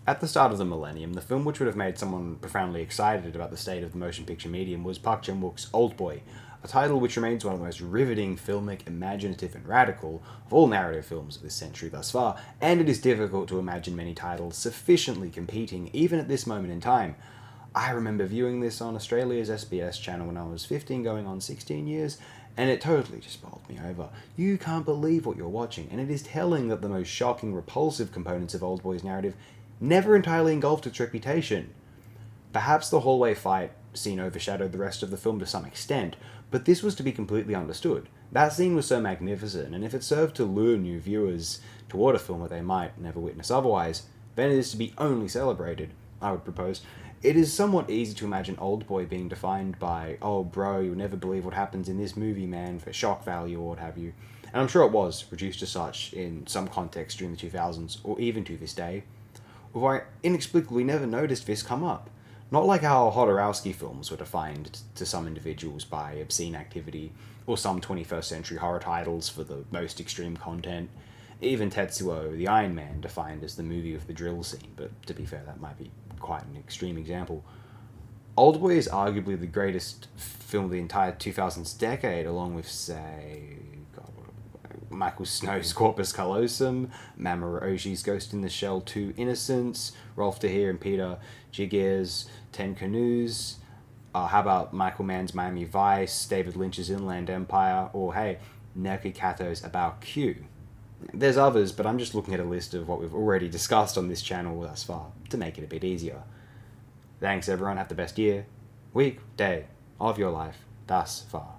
At the start of the millennium, the film which would have made someone profoundly excited about the state of the motion picture medium was Park Chan-wook's Oldboy, a title which remains one of the most riveting, filmic, imaginative, and radical of all narrative films of this century thus far, and it is difficult to imagine many titles sufficiently competing even at this moment in time. I remember viewing this on Australia's SBS channel when I was 15 going on 16 years, and it totally just bowled me over. You can't believe what you're watching, and it is telling that the most shocking, repulsive components of Oldboy's narrative never entirely engulfed its reputation. Perhaps the hallway fight scene overshadowed the rest of the film to some extent, but this was to be completely understood. That scene was so magnificent, and if it served to lure new viewers toward a film that they might never witness otherwise, then it is to be only celebrated, I would propose. It is somewhat easy to imagine Oldboy being defined by, oh bro, you'll never believe what happens in this movie, man, for shock value or what have you. And I'm sure it was reduced to such in some context during the 2000s, or even to this day. Although I inexplicably never noticed this come up. Not like how Hodorowski films were defined to some individuals by obscene activity, or some 21st century horror titles for the most extreme content. Even Tetsuo, the Iron Man, defined as the movie with the drill scene, but to be fair, that might be quite an extreme example. Oldboy is arguably the greatest film of the entire 2000s decade, along with, say, Michael Snow's Corpus Callosum, Mamoru Oshie's Ghost in the Shell 2 Innocence, Rolf de Heer and Peter Jiggear's Ten Canoes, how about Michael Mann's Miami Vice, David Lynch's Inland Empire, or hey, Naoki Kato's About Q. There's others, but I'm just looking at a list of what we've already discussed on this channel thus far, to make it a bit easier. Thanks everyone, have the best year, week, day of your life thus far.